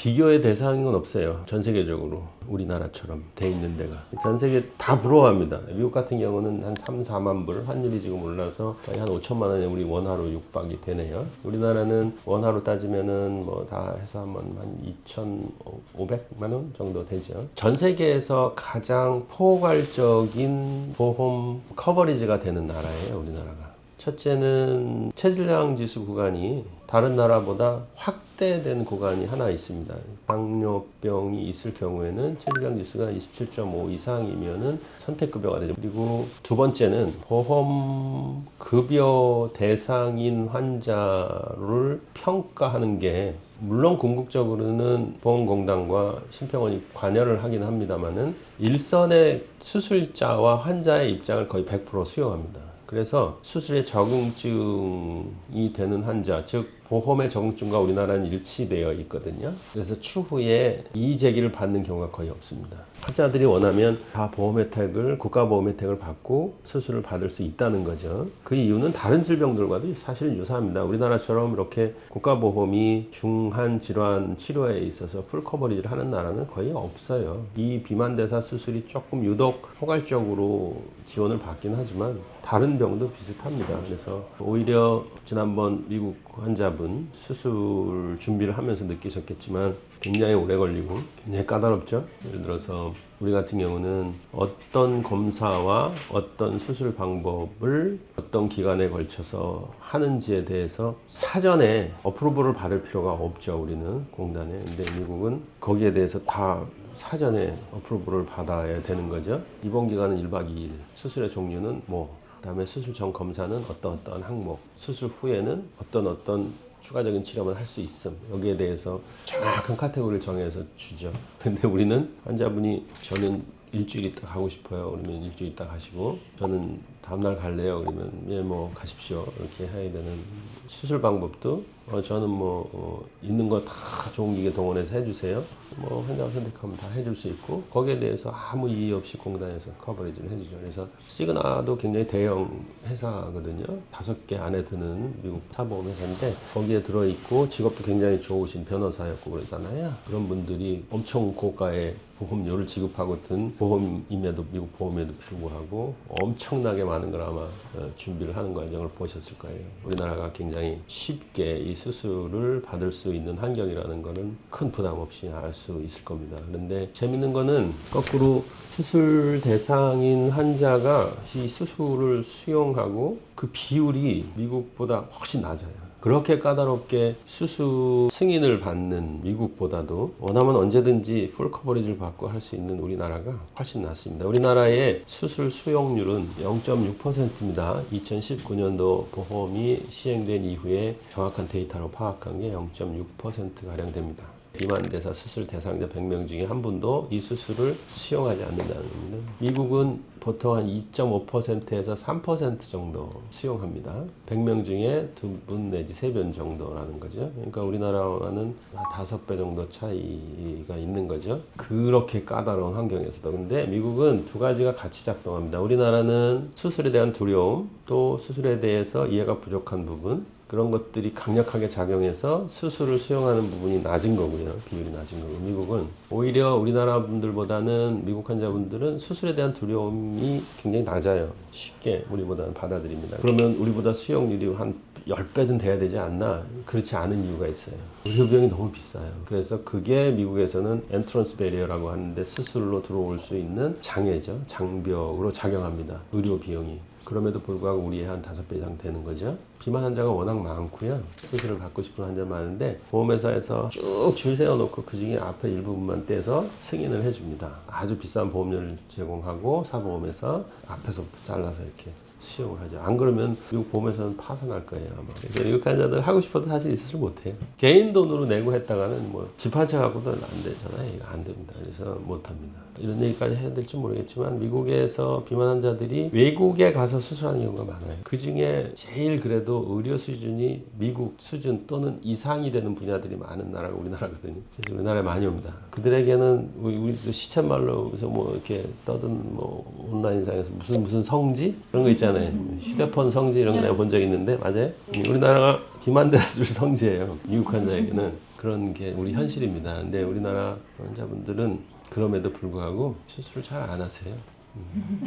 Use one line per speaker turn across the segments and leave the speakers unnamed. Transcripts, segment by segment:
비교의 대상은 없어요. 전 세계적으로 우리나라처럼 돼 있는 데가. 전 세계 다 부러워합니다. 미국 같은 경우는 한 3, 4만 불, 환율이 지금 올라서 거의 한 5천만 원에 우리 원화로 육박이 되네요. 우리나라는 원화로 따지면은 뭐 다 해서 한 2,500만 원 정도 되죠. 전 세계에서 가장 포괄적인 보험 커버리지가 되는 나라예요, 우리나라가. 첫째는 체질량 지수 구간이 다른 나라보다 확대된 구간이 하나 있습니다. 당뇨병이 있을 경우에는 체질량 지수가 27.5 이상이면은 선택급여가 되죠. 그리고 두 번째는 보험 급여 대상인 환자를 평가하는 게 물론 궁극적으로는 보험공단과 심평원이 관여를 하긴 합니다만은 일선의 수술자와 환자의 입장을 거의 100% 수용합니다. 그래서 수술에 적응증이 되는 환자, 즉 보험의 적응증과 우리나라는 일치되어 있거든요. 그래서 추후에 이의 제기를 받는 경우가 거의 없습니다. 환자들이 원하면 다 보험 혜택을, 국가보험 혜택을 받고 수술을 받을 수 있다는 거죠. 그 이유는 다른 질병들과도 사실 유사합니다. 우리나라처럼 이렇게 국가보험이 중한 질환 치료에 있어서 풀 커버리지를 하는 나라는 거의 없어요. 이 비만대사 수술이 조금 유독 포괄적으로 지원을 받긴 하지만 다른 병도 비슷합니다. 그래서 오히려 지난번 미국 환자분 수술 준비를 하면서 느끼셨겠지만 굉장히 오래 걸리고 굉장히 까다롭죠. 예를 들어서 우리 같은 경우는 어떤 검사와 어떤 수술 방법을 어떤 기간에 걸쳐서 하는지에 대해서 사전에 어프로브를 받을 필요가 없죠. 우리는 공단에. 근데 미국은 거기에 대해서 다 사전에 어프로브를 받아야 되는 거죠. 입원 기간은 1박 2일, 수술의 종류는 그다음에 수술 전 검사는 어떤 항목, 수술 후에는 어떤 추가적인 치료만 할 수 있음. 여기에 대해서 정확한 카테고리를 정해서 주죠. 근데 우리는 환자분이 저는 일주일 있다 가고 싶어요. 그러면 일주일 있다 가시고 저는 다음날 갈래요. 그러면 예, 가십시오. 이렇게 해야 되는 수술 방법도 저는 있는 거 다 좋은 기계 동원해서 해주세요. 환자가 선택하면 다 해줄 수 있고 거기에 대해서 아무 이의 없이 공단에서 커버리지를 해주죠. 그래서 시그나도 굉장히 대형 회사거든요. 5개 안에 드는 미국 사보험 회사인데 거기에 들어있고 직업도 굉장히 좋으신 변호사였고 그러잖아요. 그런 분들이 엄청 고가의 보험료를 지급하고 든 보험임에도 미국 보험에도 불구하고 엄청나게 많은 걸 아마 준비를 하는 과정을 보셨을 거예요. 우리나라가 굉장히 쉽게 이 수술을 받을 수 있는 환경이라는 거는 큰 부담 없이 알 수 있을 겁니다. 그런데 재밌는 거는 거꾸로 수술 대상인 환자가 이 수술을 수용하고 그 비율이 미국보다 훨씬 낮아요. 그렇게 까다롭게 수술 승인을 받는 미국보다도 원하면 언제든지 풀 커버리지를 받고 할 수 있는 우리나라가 훨씬 낫습니다. 우리나라의 수술 수용률은 0.6%입니다. 2019년도 보험이 시행된 이후에 정확한 데이터로 파악한 게 0.6%가량 됩니다. 비만대사 수술 대상자 100명 중에 한 분도 이 수술을 수용하지 않는다는 겁니다. 미국은 보통 한 2.5%에서 3% 정도 수용합니다. 100명 중에 2분 내지 3분 정도라는 거죠. 그러니까 우리나라와는 5배 정도 차이가 있는 거죠. 그렇게 까다로운 환경에서도. 근데 미국은 두 가지가 같이 작동합니다. 우리나라는 수술에 대한 두려움, 또 수술에 대해서 이해가 부족한 부분, 그런 것들이 강력하게 작용해서 수술을 수용하는 부분이 낮은 거고요. 비율이 낮은 거고. 미국은 오히려 우리나라 분들보다는 미국 환자분들은 수술에 대한 두려움이 굉장히 낮아요. 쉽게 우리보다는 받아들입니다. 그러면 우리보다 수용률이 한 10배는 돼야 되지 않나? 그렇지 않은 이유가 있어요. 의료비용이 너무 비싸요. 그래서 그게 미국에서는 엔트런스 베리어라고 하는데 수술로 들어올 수 있는 장애죠. 장벽으로 작용합니다. 의료 비용이. 그럼에도 불구하고 우리의 한 5배 이상 되는 거죠. 비만 환자가 워낙 많고요. 수술을 받고 싶은 환자 많은데 보험회사에서 쭉 줄 세워놓고 그중에 앞에 일부분만 떼서 승인을 해줍니다. 아주 비싼 보험료를 제공하고 사보험에서 앞에서부터 잘라서 이렇게 수용을 하죠. 안 그러면 미국 보험에서는 파산할 거예요 아마. 그래서 미국 환자들 하고 싶어도 사실 있으지 못해요. 개인 돈으로 내고 했다가는 집 한 채 갖고도 안 되잖아요. 이거 안 됩니다. 그래서 못합니다. 이런 얘기까지 해야 될지 모르겠지만 미국에서 비만 환자들이 외국에 가서 수술하는 경우가 많아요. 그중에 제일 그래도 의료 수준이 미국 수준 또는 이상이 되는 분야들이 많은 나라가 우리나라거든요. 그래서 우리나라에 많이 옵니다. 그들에게는 우리도 시쳇말로 해서 이렇게 떠든 온라인상에서 무슨 성지 그런 거 있잖아요. 휴대폰 성지 이런 거 내가 본 적 있는데 맞아요? 우리나라가 비만대술 성지예요. 미국 환자에게는. 그런 게 우리 현실입니다. 근데 우리나라 환자분들은 그럼에도 불구하고 수술을 잘 안 하세요.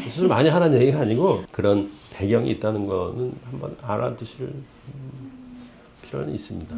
수술 많이 하라는 얘기가 아니고 그런 배경이 있다는 거는 한번 알아두실 필요는 있습니다.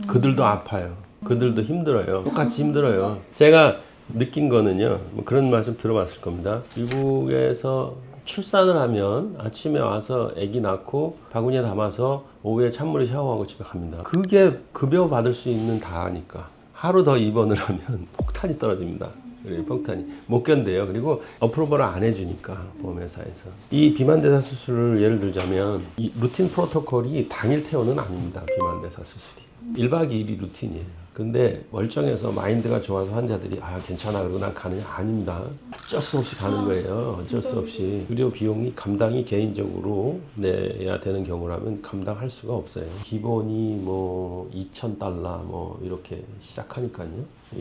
그들도 아파요. 그들도 힘들어요. 똑같이 힘들어요. 제가 느낀 거는요, 뭐 그런 말씀 들어봤을 겁니다. 미국에서 출산을 하면 아침에 와서 아기 낳고 바구니에 담아서 오후에 찬물에 샤워하고 집에 갑니다. 그게 급여 받을 수 있는 다니까. 하루 더 입원을 하면 폭탄이 떨어집니다. 그래, 폭탄이 못 견뎌요. 그리고 어프로벌을 안 해주니까 보험회사에서 이 비만대사 수술을 예를 들자면 이 루틴 프로토콜이 당일 퇴원은 아닙니다. 비만대사 수술이 1박 2일이 루틴이에요. 근데 멀쩡해서 마인드가 좋아서 환자들이 아 괜찮아 그러고 난 가느냐? 아닙니다. 어쩔 수 없이 가는 거예요. 어쩔 수 없이. 의료 비용이 감당이 개인적으로 내야 되는 경우라면 감당할 수가 없어요. 기본이 뭐 2,000달러 뭐 이렇게 시작하니까요.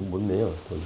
못 내요 돈을.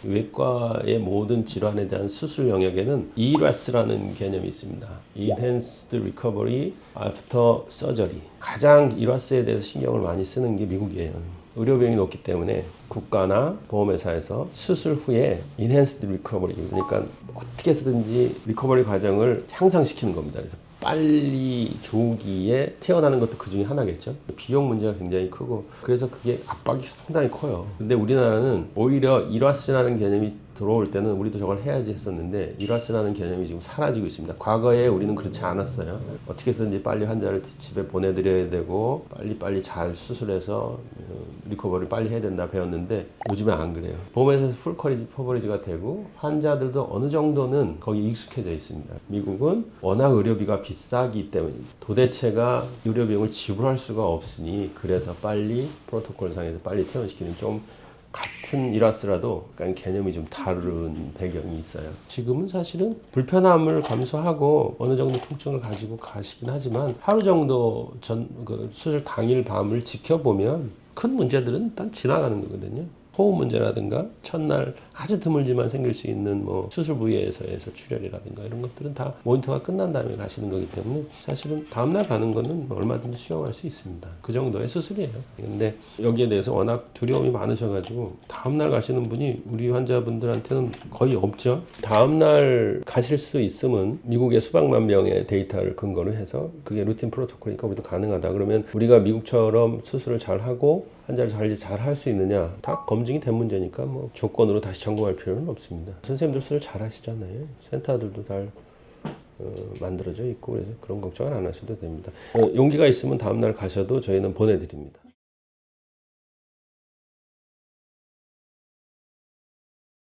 외과의 모든 질환에 대한 수술 영역에는 ERAS라는 개념이 있습니다. Enhanced Recovery After Surgery. 가장 ERAS에 대해서 신경을 많이 쓰는 게 미국이에요. 의료비용이 높기 때문에 국가나 보험회사에서 수술 후에 Enhanced Recovery, 그러니까 어떻게 해서든지 리커버리 과정을 향상시키는 겁니다. 그래서 빨리 조기에 태어나는 것도 그 중에 하나겠죠. 비용 문제가 굉장히 크고 그래서 그게 압박이 상당히 커요. 근데 우리나라는 오히려 일화스라는 개념이 들어올 때는 우리도 저걸 해야지 했었는데 일화스라는 개념이 지금 사라지고 있습니다. 과거에 우리는 그렇지 않았어요. 어떻게 해서든지 빨리 환자를 집에 보내드려야 되고 빨리 잘 수술해서 리커버리를 빨리 해야 된다 배웠는데 요즘은 안 그래요. 보험회사에서 풀 커버리지가 되고 환자들도 어느 정도는 거기 익숙해져 있습니다. 미국은 워낙 의료비가 비싸기 때문에 도대체가 의료비용을 지불할 수가 없으니 그래서 빨리 프로토콜상에서 빨리 퇴원시키는 좀 같은 일화스라도 약간 개념이 좀 다른 배경이 있어요. 지금은 사실은 불편함을 감수하고 어느 정도 통증을 가지고 가시긴 하지만 하루 정도 수술 당일 밤을 지켜보면 큰 문제들은 일단 지나가는 거거든요. 호흡 문제라든가 첫날 아주 드물지만 생길 수 있는 뭐 수술 부위에서의 출혈이라든가 이런 것들은 다 모니터가 끝난 다음에 가시는 거기 때문에 사실은 다음날 가는 거는 얼마든지 수용할 수 있습니다. 그 정도의 수술이에요. 근데 여기에 대해서 워낙 두려움이 많으셔가지고 다음날 가시는 분이 우리 환자분들한테는 거의 없죠. 다음날 가실 수 있으면 미국의 수백만 명의 데이터를 근거로 해서 그게 루틴 프로토콜이니까 우리도 가능하다. 그러면 우리가 미국처럼 수술을 잘 하고 환자를 잘 할 수 있느냐 다 검증이 된 문제니까 뭐 조건으로 다시 점검할 필요는 없습니다. 선생님들 수술 잘 하시잖아요. 센터들도 잘 만들어져 있고 그래서 그런 걱정은 안 하셔도 됩니다. 용기가 있으면 다음날 가셔도 저희는 보내드립니다.